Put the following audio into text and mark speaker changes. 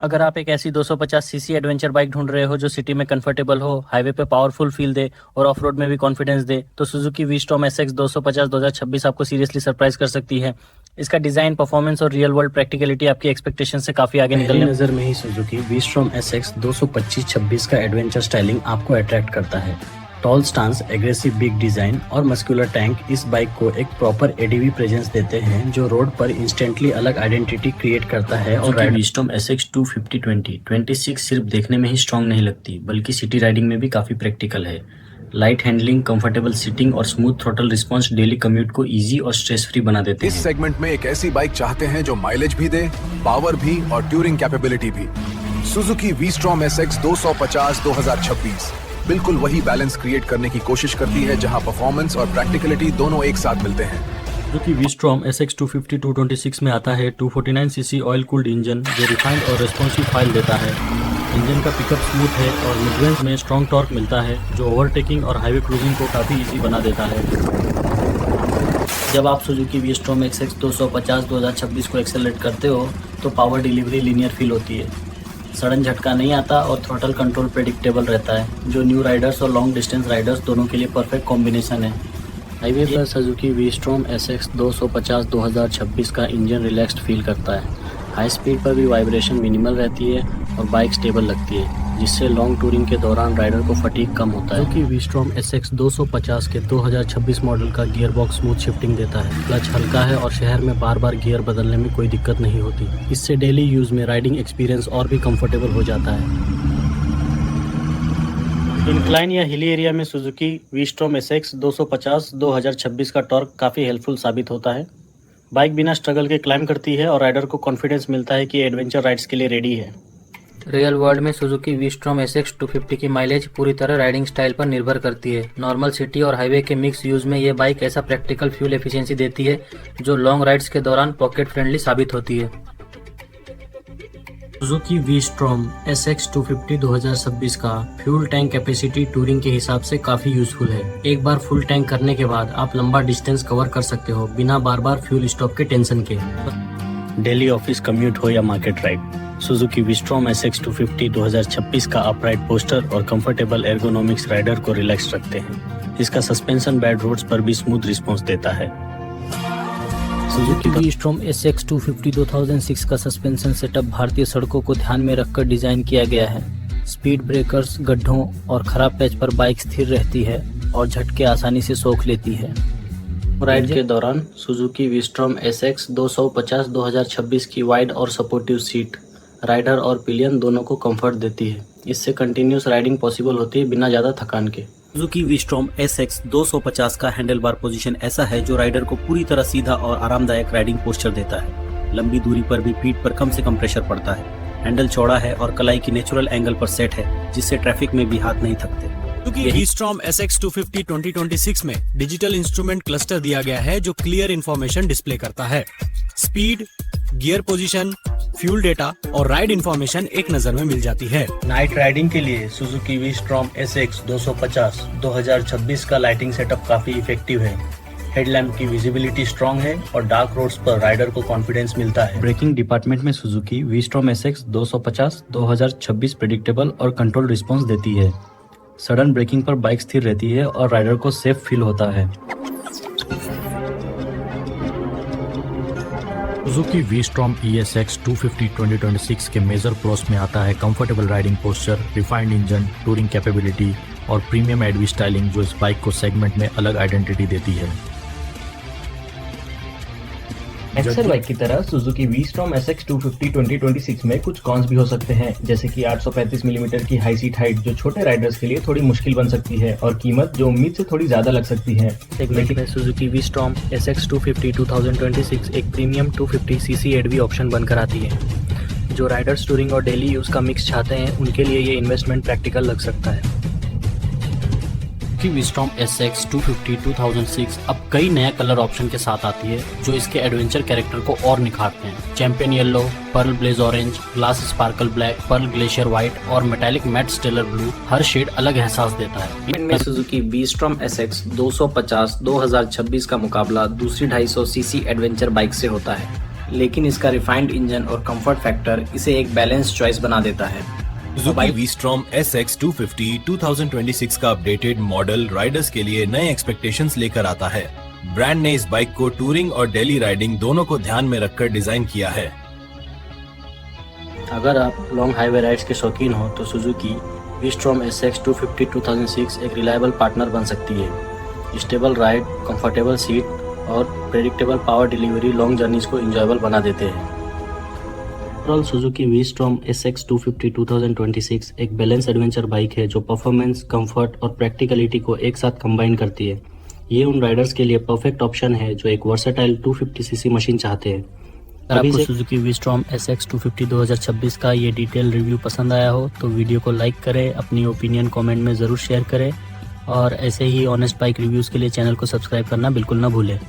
Speaker 1: अगर आप एक ऐसी 250 सीसी एडवेंचर बाइक ढूंढ रहे हो जो सिटी में कंफर्टेबल हो, हाईवे पे पावरफुल फील दे और ऑफ रोड में भी कॉन्फिडेंस दे, तो सुजुकी वी-स्टॉर्म एसएक्स 250 2026 आपको सीरियसली सरप्राइज कर सकती है। इसका डिजाइन, परफॉर्मेंस और रियल वर्ल्ड प्रैक्टिकलिटी आपकी एक्सपेक्टेशन से काफी आगे निकलने नजर में ही सुजुकी वी-स्टॉर्म एसएक्स 225-26 का एडवेंचर स्टाइलिंग आपको अट्रैक्ट करता है। Tall stance, aggressive big design और मस्कुलर टैंक इस बाइक को एक प्रॉपर एडीवी प्रेजेंस देते हैं जो रोड पर इंस्टेंटली अलग आइडेंटिटी क्रिएट करता है। और वी-स्टॉर्म एसएक्स 250/20 सिर्फ देखने में ही स्ट्रॉन्ग नहीं लगती, बल्कि सिटी राइडिंग में भी काफी प्रैक्टिकल है। लाइट हैंडलिंग, कंफर्टेबल सीटिंग और smooth throttle response daily commute को इजी और स्ट्रेस फ्री बना देते हैं।
Speaker 2: इस सेगमेंट में एक ऐसी बाइक चाहते हैं जो माइलेज भी दे, पावर भी और ट्यूरिंग कैपेबिलिटी भी। सुजुकी वी-स्टॉर्म एसएक्स 250 2026 बिल्कुल वही बैलेंस क्रिएट करने की कोशिश करती है जहां परफॉर्मेंस और प्रैक्टिकलिटी दोनों एक साथ मिलते हैं।
Speaker 1: सुजुकी वी-स्टॉर्म एसएक्स 250/226 में आता है 249 सीसी ऑयल कूल्ड इंजन जो रिफाइंड और रेस्पॉन्सिव फाइल देता है। इंजन का पिकअप स्मूथ है और मिड रेंज में स्ट्रॉन्ग टॉर्क मिलता है जो ओवरटेकिंग और हाईवे क्रूजिंग को काफ़ी इजी बना देता है। जब आप सुजुकी वी-स्टॉर्म एसएक्स 250 2026 को एक्सेलरेट करते हो तो पावर डिलीवरी लीनियर फील होती है, सडन झटका नहीं आता और थ्रॉटल कंट्रोल प्रेडिक्टेबल रहता है, जो न्यू राइडर्स और लॉन्ग डिस्टेंस राइडर्स दोनों के लिए परफेक्ट कॉम्बिनेशन है। हाईवे पर सुजुकी वी-स्टॉर्म एसएक्स 250 2026 का इंजन रिलैक्स्ड फील करता है। हाई स्पीड पर भी वाइब्रेशन मिनिमल रहती है और बाइक स्टेबल लगती है, जिससे लॉन्ग टूरिंग के दौरान राइडर को फटीग कम होता है। सुजुकी वी-स्टॉर्म एसएक्स 250 के 2026 मॉडल का गियर बॉक्स स्मूथ शिफ्टिंग देता है। क्लच हल्का है और शहर में बार बार गियर बदलने में कोई दिक्कत नहीं होती। इससे डेली यूज में राइडिंग एक्सपीरियंस और भी कंफर्टेबल हो जाता है। इंक्लाइन या हिली एरिया में सुजुकी वी-स्टॉर्म एसएक्स 250 2026 का टॉर्क काफ़ी हेल्पफुल साबित होता है। बाइक बिना स्ट्रगल के क्लाइम करती है और राइडर को कॉन्फिडेंस मिलता है कि एडवेंचर राइड्स के लिए रेडी है।
Speaker 3: रियल वर्ल्ड में सुजुकी वी-स्टॉर्म एसएक्स 250 की माइलेज पूरी तरह राइडिंग स्टाइल पर निर्भर करती है। नॉर्मल सिटी और हाईवे के मिक्स यूज में ये बाइक ऐसा प्रैक्टिकल फ्यूल एफिशिएंसी देती है जो लॉन्ग राइड्स के दौरान पॉकेट फ्रेंडली साबित होती है।
Speaker 1: सुजुकी वी-स्टॉर्म एसएक्स 250 2026 का फ्यूल टैंक कैपेसिटी टूरिंग के हिसाब से काफ़ी यूजफुल है। एक बार फुल टैंक करने के बाद आप लंबा डिस्टेंस कवर कर सकते हो बिना बार बार फ्यूल स्टॉप के टेंशन के। डेली ऑफिस कम्यूट हो या market ride, Suzuki we-storm SX 250 2026 का अपराइट पोस्टर और कंफर्टेबल एर्गोनॉमिक्स राइडर को रिलैक्स रखते हैं। इसका सस्पेंशन बैड रोड्स पर भी स्मूथ रिस्पॉन्स देता है। सुजुकी वी-स्टॉर्म एसएक्स 250 2006 का सस्पेंशन सेटअप भारतीय सड़कों को ध्यान में रखकर डिजाइन किया गया है। स्पीड ब्रेकर्स, गड्ढों और खराब पैच पर बाइक स्थिर रहती है और झटके आसानी से सोख लेती है। राइड के दौरान सुजुकी वी-स्टॉर्म एसएक्स 250 2026 की वाइड और सपोर्टिव सीट राइडर और पिलियन दोनों को कंफर्ट देती है। इससे कंटिन्यूस राइडिंग पॉसिबल होती है बिना ज़्यादा थकान के। सुजुकी वी-स्टॉर्म एसएक्स 250 का हैंडल बार पोजीशन ऐसा है जो राइडर को पूरी तरह सीधा और आरामदायक राइडिंग पोस्चर देता है। लंबी दूरी पर भी पीठ पर कम से कम प्रेशर पड़ता है। हैंडल चौड़ा है और कलाई की नेचुरल एंगल पर सेट है, जिससे ट्रैफिक में भी हाथ नहीं थकते।
Speaker 4: क्योंकि वी-स्टॉर्म एसएक्स 250 2026 में डिजिटल इंस्ट्रूमेंट क्लस्टर दिया गया है जो क्लियर इंफॉर्मेशन डिस्प्ले करता है। Speed, gear position, fuel data और राइड इंफॉर्मेशन एक नजर में मिल जाती है।
Speaker 1: नाइट राइडिंग के लिए सुजुकी वी-स्टॉर्म एसएक्स 250 2026 का लाइटिंग सेटअप काफी इफेक्टिव है। हेडलैम्प की विजिबिलिटी स्ट्रॉन्ग है और डार्क रोड्स पर राइडर को कॉन्फिडेंस मिलता है। ब्रेकिंग डिपार्टमेंट में सुजुकी वी-स्टॉर्म एसएक्स 250 2026 प्रेडिक्टेबल और कंट्रोल रिस्पॉन्स देती है। सडन ब्रेकिंग पर बाइक स्थिर रहती है और राइडर को सेफ फील होता है।
Speaker 5: सुजुकी वी-स्टॉर्म ESX 250 2026 के मेजर प्रोस में आता है comfortable riding posture, refined engine, touring capability और प्रीमियम एडवी स्टाइलिंग जो इस बाइक को सेगमेंट में अलग आइडेंटिटी देती है।
Speaker 6: एक्सर बाइक की तरह सुजुकी वी-स्टॉर्म एसएक्स 250 2026 में कुछ कॉन्स भी हो सकते हैं, जैसे कि 835 मिलीमीटर की हाई सीट हाइट जो छोटे राइडर्स के लिए थोड़ी मुश्किल बन सकती है और कीमत जो उम्मीद से थोड़ी ज्यादा लग सकती है।
Speaker 1: सेगमेंट में सुजुकी वी-स्टॉर्म एसएक्स 250 2026 एक प्रीमियम 250 सीसी एडवी ऑप्शन बनकर आती है। जो राइडर्स टूरिंग और डेली यूज का मिक्स चाहते हैं उनके लिए ये इन्वेस्टमेंट प्रैक्टिकल लग सकता है।
Speaker 7: सुजुकी वी-स्टॉर्म एसएक्स 250 2006 अब कई नए कलर ऑप्शन के साथ आती है जो इसके एडवेंचर कैरेक्टर को और निखारते हैं। Champion yellow, pearl blaze orange, glass sparkle black, pearl glacier white और मेटालिक मैट स्टेलर ब्लू, हर शेड अलग एहसास देता है।
Speaker 3: इनमें सुजुकी वी-स्टॉर्म एसएक्स 250 2026 का मुकाबला दूसरी 250 सीसी एडवेंचर बाइक से होता है।
Speaker 1: लेकिन इसका रिफाइंड इंजन और कंफर्ट फैक्टर इसे एक बैलेंस चॉइस बना देता है।
Speaker 8: Suzuki V-Strom SX 250 2026 का अपडेटेड मॉडल राइडर्स के लिए नए एक्सपेक्टेशंस लेकर आता है। ब्रांड ने इस बाइक को टूरिंग और डेली राइडिंग दोनों को ध्यान में रखकर डिजाइन किया है।
Speaker 1: अगर आप लॉन्ग हाईवे राइड्स के शौकीन हो तो सुजुकी V-Strom SX 250 2006 एक रिलायबल पार्टनर बन सकती है। स्टेबल राइड, कंफर्टेबल सीट और predictable power delivery long journeys को इंजॉयबल बना देते हैं। ओवरऑल सुजुकी V-Strom SX 250 2026 एक बैलेंस एडवेंचर बाइक है जो परफॉर्मेंस, कंफर्ट और प्रैक्टिकलिटी को एक साथ कंबाइन करती है। ये उन राइडर्स के लिए परफेक्ट ऑप्शन है जो एक वर्सेटाइल 250cc मशीन चाहते हैं।
Speaker 7: अगर आपको सुजुकी V-Strom SX 250 2026 का ये डिटेल रिव्यू पसंद आया हो तो वीडियो को लाइक करें, अपनी ओपिनियन कमेंट में ज़रूर शेयर करें और ऐसे ही ऑनेस्ट बाइक रिव्यूज़ के लिए चैनल को सब्सक्राइब करना बिल्कुल ना भूलें।